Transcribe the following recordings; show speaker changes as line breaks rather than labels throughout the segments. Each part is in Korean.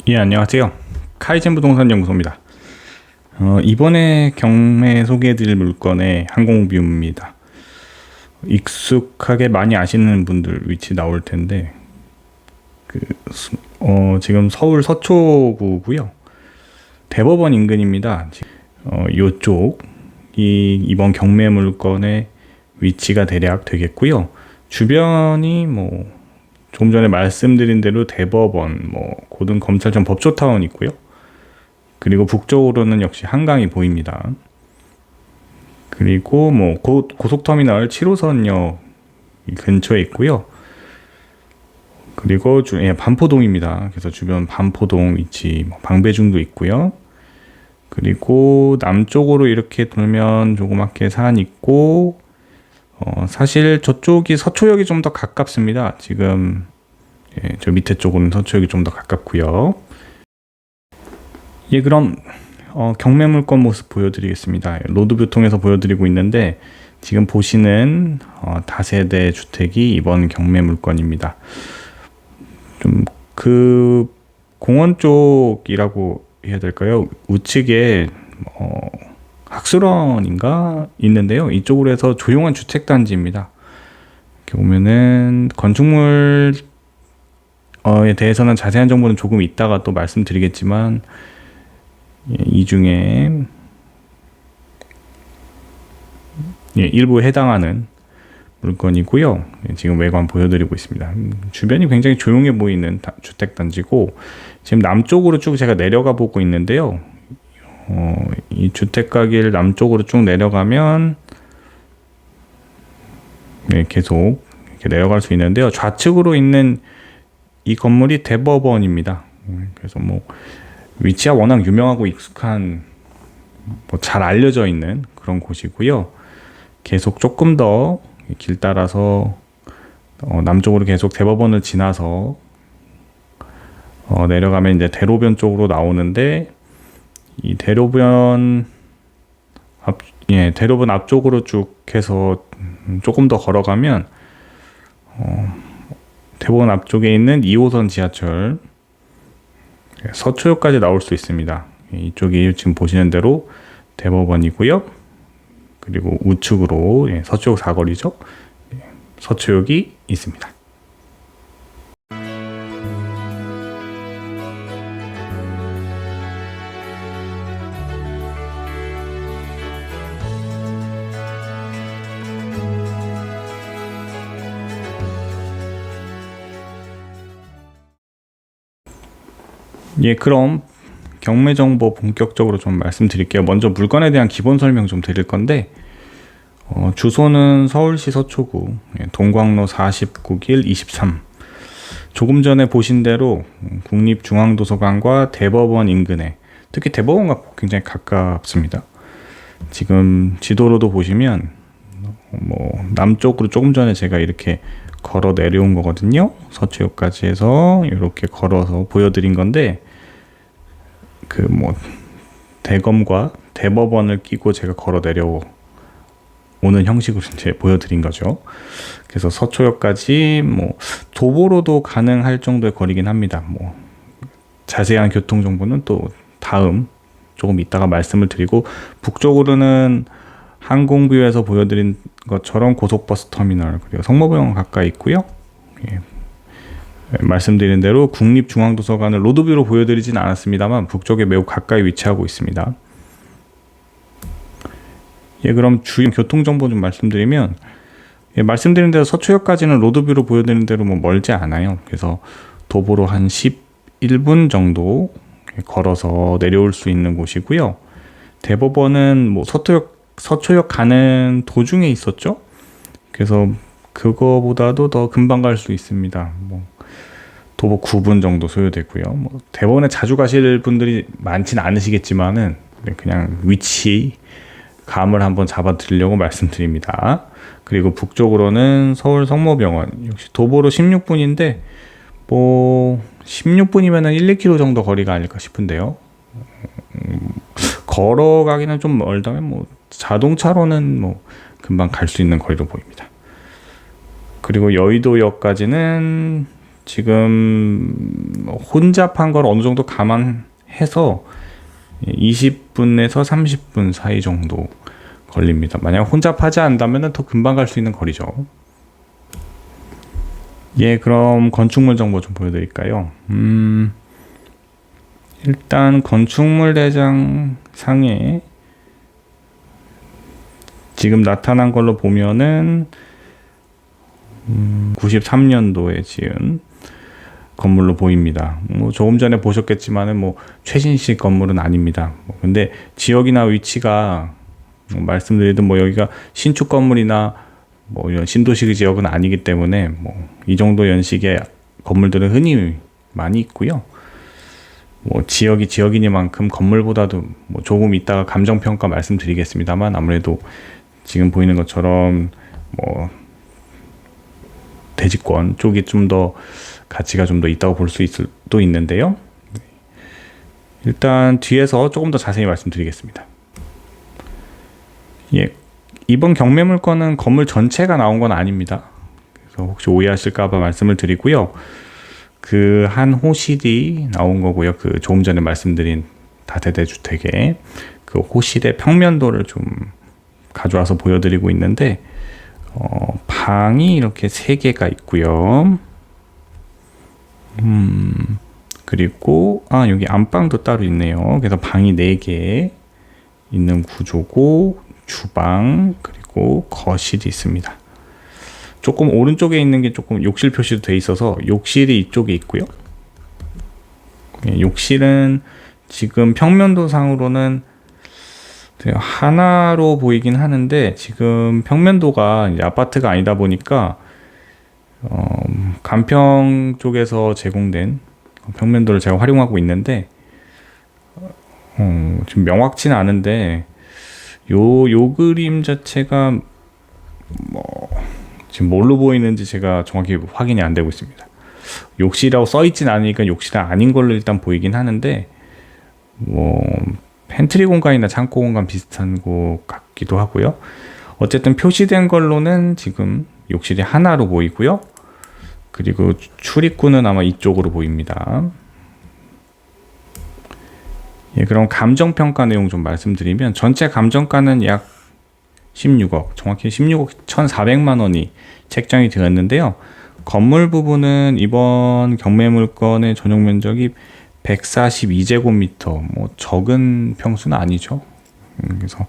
예, 안녕하세요. 카이젠 부동산 연구소입니다. 이번에 경매 소개해드릴 물건의 항공뷰입니다. 익숙하게 많이 아시는 분들 위치 나올 텐데, 지금 서울 서초구고요. 대법원 인근입니다. 요쪽이 이번 경매 물건의 위치가 대략 되겠고요. 주변이 조금 전에 말씀드린 대로 대법원, 고등검찰청 법조타운 있고요. 그리고 북쪽으로는 역시 한강이 보입니다. 그리고 고속터미널 7호선역 근처에 있고요. 그리고 반포동입니다. 그래서 주변 반포동 위치, 방배중도 있고요. 그리고 남쪽으로 이렇게 돌면 조그맣게 산 있고, 사실 저쪽이 서초역이 좀 더 가깝습니다. 지금 저 밑에 쪽은 서초역이 좀 더 가깝고요. 예, 그럼 경매 물건 모습 보여드리겠습니다. 로드뷰통에서 보여드리고 있는데 지금 보시는 다세대 주택이 이번 경매 물건입니다. 좀 그 공원 쪽이라고 해야 될까요? 우측에 학술원인가 있는데요. 이쪽으로 해서 조용한 주택단지입니다. 이렇게 보면은 건축물에 대해서는 자세한 정보는 조금 이따가 또 말씀드리겠지만, 이 중에 일부에 해당하는 물건이고요. 지금 외관 보여드리고 있습니다. 주변이 굉장히 조용해 보이는 주택단지고, 지금 남쪽으로 쭉 제가 내려가 보고 있는데요. 이 주택가길 남쪽으로 쭉 내려가면 계속 이렇게 내려갈 수 있는데요. 좌측으로 있는 이 건물이 대법원입니다. 그래서 위치가 워낙 유명하고 익숙한, 잘 알려져 있는 그런 곳이고요. 계속 조금 더 길 따라서 남쪽으로 계속 대법원을 지나서 내려가면 이제 대로변 쪽으로 나오는데, 이 대로변 앞쪽으로 쭉 해서 조금 더 걸어가면 대법원 앞쪽에 있는 2호선 지하철 서초역까지 나올 수 있습니다. 이쪽이 지금 보시는 대로 대법원이고요. 그리고 우측으로 서초역 사거리죠. 서초역이 있습니다. 예, 그럼 경매 정보 본격적으로 좀 말씀드릴게요. 먼저 물건에 대한 기본 설명 좀 드릴 건데, 주소는 서울시 서초구 동광로 49길 23. 조금 전에 보신 대로 국립중앙도서관과 대법원 인근에, 특히 대법원과 굉장히 가깝습니다. 지금 지도로도 보시면 남쪽으로 조금 전에 제가 이렇게 걸어 내려온 거거든요. 서초역까지 해서 이렇게 걸어서 보여드린 건데, 대검과 대법원을 끼고 제가 걸어 내려오는 형식으로 이제 보여드린 거죠. 그래서 서초역까지 도보로도 가능할 정도의 거리긴 합니다. 자세한 교통 정보는 또 다음 조금 이따가 말씀을 드리고, 북쪽으로는 항공뷰에서 보여드린 것처럼 고속버스 터미널, 그리고 성모병원 가까이 있고요. 말씀드린 대로 국립중앙도서관을 로드뷰로 보여드리진 않았습니다만 북쪽에 매우 가까이 위치하고 있습니다. 그럼 주요 교통정보 좀 말씀드리면, 말씀드린 대로 서초역까지는 로드뷰로 보여드린 대로 멀지 않아요. 그래서 도보로 한 11분 정도 걸어서 내려올 수 있는 곳이고요. 대법원은 서초역 가는 도중에 있었죠. 그래서 그거보다도 더 금방 갈 수 있습니다. 도보 9분 정도 소요되고요. 대법원에 자주 가실 분들이 많지는 않으시겠지만은 그냥 위치 감을 한번 잡아 드리려고 말씀드립니다. 그리고 북쪽으로는 서울 성모병원, 역시 도보로 16분인데 16분이면은 1, 2km 정도 거리가 아닐까 싶은데요. 걸어가기는 좀 멀다면 자동차로는 금방 갈 수 있는 거리로 보입니다. 그리고 여의도역까지는 지금 혼잡한 걸 어느 정도 감안해서 20분에서 30분 사이 정도 걸립니다. 만약 혼잡하지 않다면 더 금방 갈 수 있는 거리죠. 예, 그럼 건축물 정보 좀 보여드릴까요? 일단 건축물 대장 상에 지금 나타난 걸로 보면은 93년도에 지은 건물로 보입니다. 뭐 조금 전에 보셨겠지만은 뭐 최신식 건물은 아닙니다. 근데 지역이나 위치가 말씀드리든 뭐 여기가 신축 건물이나 뭐 이런 신도시 지역은 아니기 때문에 뭐 이 정도 연식의 건물들은 흔히 많이 있고요. 뭐 지역이 지역이니만큼 건물보다도 뭐 조금 이따가 감정 평가 말씀드리겠습니다만 아무래도 지금 보이는 것처럼 뭐 대지권 쪽이 좀 더 가치가 좀 더 있다고 볼 수 있을 수도 있는데요. 일단 뒤에서 조금 더 자세히 말씀드리겠습니다. 예, 이번 경매물건은 건물 전체가 나온 건 아닙니다. 그래서 혹시 오해하실까봐 말씀을 드리고요. 그 한 호실이 나온 거고요. 그 조금 전에 말씀드린 다세대 주택의 그 호실의 평면도를 좀 가져와서 보여드리고 있는데 방이 이렇게 3개가 있고요. 그리고 여기 안방도 따로 있네요. 그래서 방이 4개 있는 구조고 주방 그리고 거실이 있습니다. 조금 오른쪽에 있는 게 조금 욕실 표시도 돼 있어서 욕실이 이쪽에 있고요. 욕실은 지금 평면도 상으로는 하나로 보이긴 하는데 지금 평면도가 이제 아파트가 아니다 보니까 간평 쪽에서 제공된 평면도를 제가 활용하고 있는데 지금 명확치는 않은데 요 그림 자체가 뭐 지금 뭘로 보이는지 제가 정확히 확인이 안 되고 있습니다. 욕실이라고 써있진 않으니까 욕실이 아닌 걸로 일단 보이긴 하는데 뭐 팬트리 공간이나 창고 공간 비슷한 곳 같기도 하고요. 어쨌든 표시된 걸로는 지금 욕실이 하나로 보이고요. 그리고 출입구는 아마 이쪽으로 보입니다. 예, 그럼 감정평가 내용 좀 말씀드리면 전체 감정가는 약 16억, 정확히 16억 1,400만 원이 책정이 되었는데요. 건물 부분은 이번 경매물건의 전용 면적이 142제곱미터, 뭐 적은 평수는 아니죠. 그래서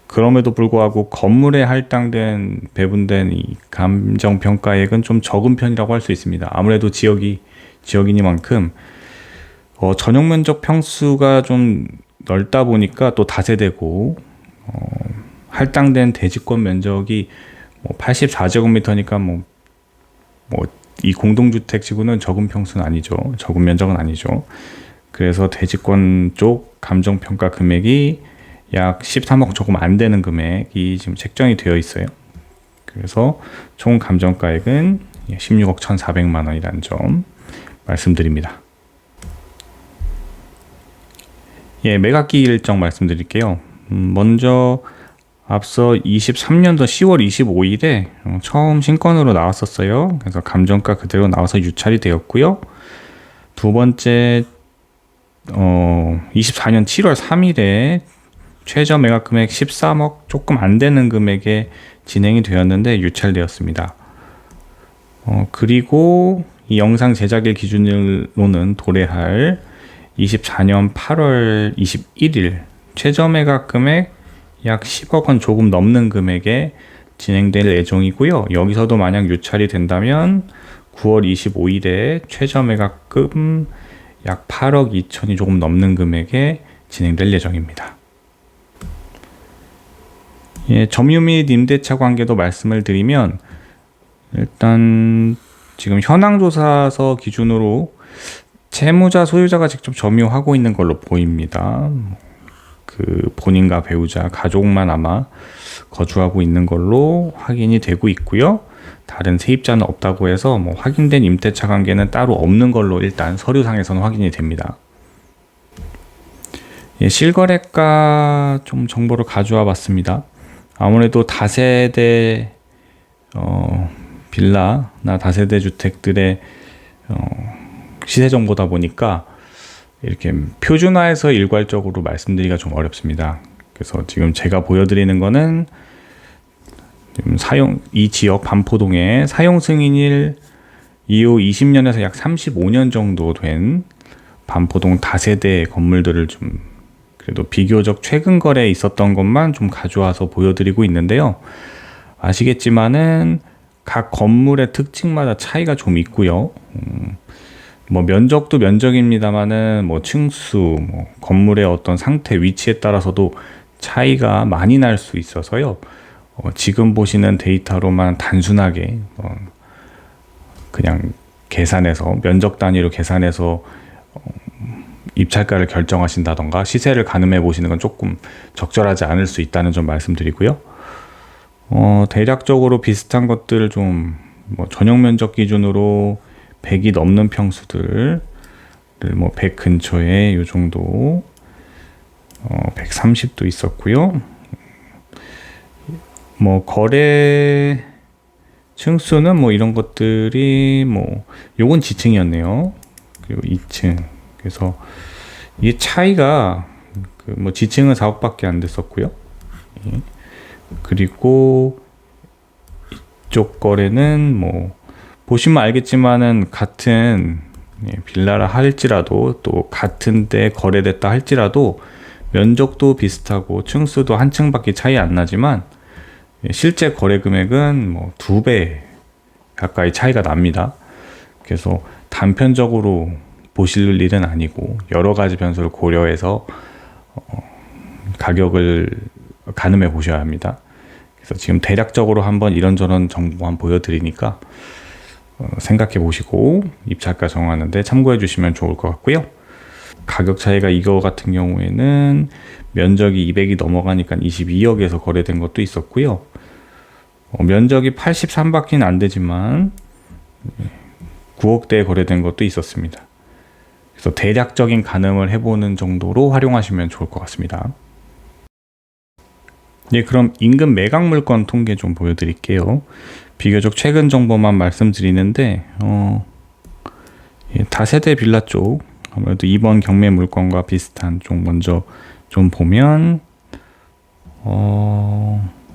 그럼에도 불구하고 건물에 할당된 배분된 이 감정평가액은 좀 적은 편이라고 할 수 있습니다. 아무래도 지역이니만큼 전용 면적 평수가 좀 넓다 보니까 또 다세대고 할당된 대지권 면적이 뭐 84제곱미터니까 뭐 이 공동주택 지구는 적은 평수는 아니죠. 적은 면적은 아니죠. 그래서 대지권 쪽 감정평가 금액이 약 13억 조금 안 되는 금액이 지금 책정이 되어 있어요. 그래서 총 감정가액은 16억 1,400만 원이라는 점 말씀드립니다. 예, 매각기 일정 말씀드릴게요. 먼저 앞서 23년도 10월 25일에 처음 신건으로 나왔었어요. 그래서 감정가 그대로 나와서 유찰이 되었고요. 두 번째 24년 7월 3일에 최저 매각 금액 13억 조금 안 되는 금액에 진행이 되었는데 유찰되었습니다. 그리고 이 영상 제작일 기준으로는 도래할 24년 8월 21일 최저 매각 금액 약 10억 원 조금 넘는 금액에 진행될 예정이고요. 여기서도 만약 유찰이 된다면 9월 25일에 최저 매각금 약 8억 2천이 조금 넘는 금액에 진행될 예정입니다. 예, 점유 및 임대차 관계도 말씀을 드리면 일단 지금 현황조사서 기준으로 채무자, 소유자가 직접 점유하고 있는 걸로 보입니다. 그 본인과 배우자, 가족만 아마 거주하고 있는 걸로 확인이 되고 있고요. 다른 세입자는 없다고 해서 뭐 확인된 임대차 관계는 따로 없는 걸로 일단 서류상에서는 확인이 됩니다. 예, 실거래가 좀 정보를 가져와 봤습니다. 아무래도 다세대 빌라나 다세대 주택들의 시세 정보다 보니까 이렇게 표준화해서 일괄적으로 말씀드리기가 좀 어렵습니다. 그래서 지금 제가 보여드리는 거는 이 지역 반포동의 사용 승인일 이후 20년에서 약 35년 정도 된 반포동 다세대 건물들을 좀 그래도 비교적 최근 거래에 있었던 것만 좀 가져와서 보여드리고 있는데요. 아시겠지만은 각 건물의 특징마다 차이가 좀 있고요. 뭐 면적도 면적입니다만은 뭐 층수, 뭐 건물의 어떤 상태, 위치에 따라서도 차이가 많이 날 수 있어서요. 지금 보시는 데이터로만 단순하게 그냥 계산해서 면적 단위로 계산해서 입찰가를 결정하신다던가 시세를 가늠해 보시는 건 조금 적절하지 않을 수 있다는 점 말씀드리고요. 대략적으로 비슷한 것들을 좀 뭐 전용 면적 기준으로 100이 넘는 평수들 뭐 100 근처에 요 정도 130도 있었고요. 뭐 거래 층수는 뭐 이런 것들이 뭐 요건 지층이었네요. 그리고 2층. 그래서 이 차이가 그 뭐 지층은 4억밖에 안 됐었고요. 그리고 이쪽 거래는 뭐 보시면 알겠지만은 같은 빌라라 할지라도 또 같은 때 거래됐다 할지라도 면적도 비슷하고 층수도 한 층밖에 차이 안 나지만 실제 거래 금액은 뭐 2배 가까이 차이가 납니다. 그래서 단편적으로 보실 일은 아니고 여러 가지 변수를 고려해서 가격을 가늠해 보셔야 합니다. 그래서 지금 대략적으로 한번 이런저런 정보 한번 보여드리니까 생각해 보시고 입찰가 정하는데 참고해 주시면 좋을 것 같고요. 가격 차이가 이거 같은 경우에는 면적이 200이 넘어가니까 22억에서 거래된 것도 있었고요. 면적이 83밖에는 안 되지만 9억대에 거래된 것도 있었습니다. 그래서 대략적인 가늠을 해보는 정도로 활용하시면 좋을 것 같습니다. 네, 그럼 인근 매각 물건 통계 좀 보여드릴게요. 비교적 최근 정보만 말씀드리는데 다세대 빌라 쪽 아무래도 이번 경매 물건과 비슷한 쪽 먼저 좀 보면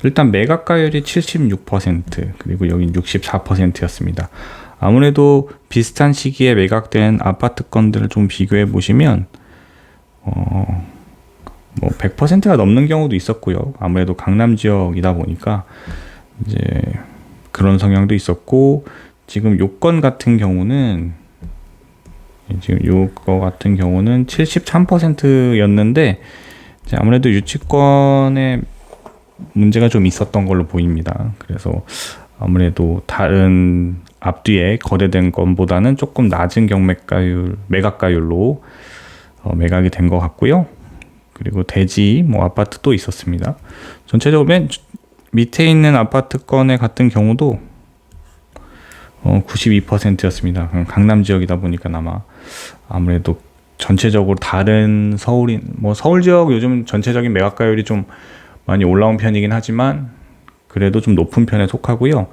일단 매각가율이 76% 그리고 여긴 64%였습니다. 아무래도 비슷한 시기에 매각된 아파트 건들을 좀 비교해 보시면 뭐 100%가 넘는 경우도 있었고요. 아무래도 강남 지역이다 보니까 이제 그런 성향도 있었고 지금 요건 같은 경우는 지금 요거 같은 경우는 73%였는데 아무래도 유치권에 문제가 좀 있었던 걸로 보입니다. 그래서 아무래도 다른 앞뒤에 거래된 건보다는 조금 낮은 매각가율로 매각이 된 것 같고요. 그리고 대지 뭐 아파트도 있었습니다. 전체적으로 맨 밑에 있는 아파트 건의 같은 경우도 92%였습니다. 강남 지역이다 보니까 아무래도 전체적으로 다른 서울 지역 요즘 전체적인 매각가율이 좀 많이 올라온 편이긴 하지만 그래도 좀 높은 편에 속하고요.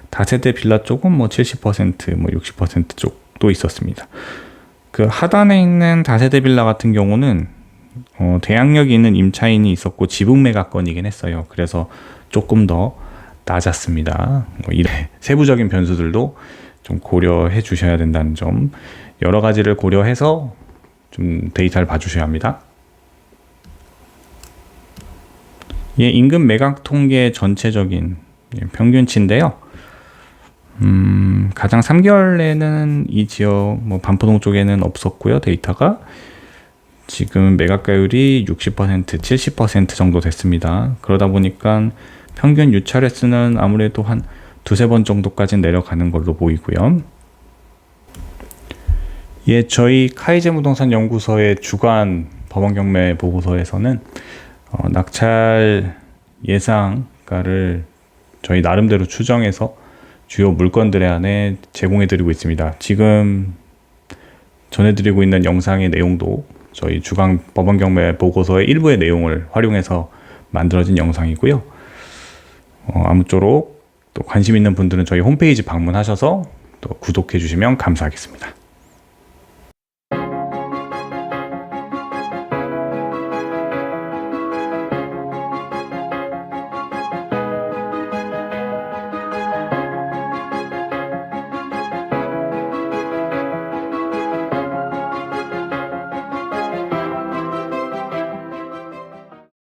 다세대 빌라 쪽은 뭐 70%, 뭐 60% 쪽도 있었습니다. 그 하단에 있는 다세대 빌라 같은 경우는 대항력이 있는 임차인이 있었고 지분 매각건이긴 했어요. 그래서 조금 더 낮았습니다. 이런 세부적인 변수들도 좀 고려해 주셔야 된다는 점, 여러 가지를 고려해서 좀 데이터를 봐주셔야 합니다. 인근 매각 통계 전체적인 평균치인데요. 가장 3개월 내는 이 지역 뭐 반포동 쪽에는 없었고요. 데이터가 지금 매각가율이 60%, 70% 정도 됐습니다. 그러다 보니까 평균 유찰 횟수는 아무래도 한 두세 번 정도까지 내려가는 걸로 보이고요. 저희 카이젠 부동산 연구소의 주간 법원 경매 보고서에서는 낙찰 예상가를 저희 나름대로 추정해서 주요 물건들에 한해 제공해드리고 있습니다. 지금 전해드리고 있는 영상의 내용도 저희 주간 법원 경매 보고서의 일부의 내용을 활용해서 만들어진 영상이고요. 아무쪼록 또 관심 있는 분들은 저희 홈페이지 방문하셔서 또 구독해 주시면 감사하겠습니다.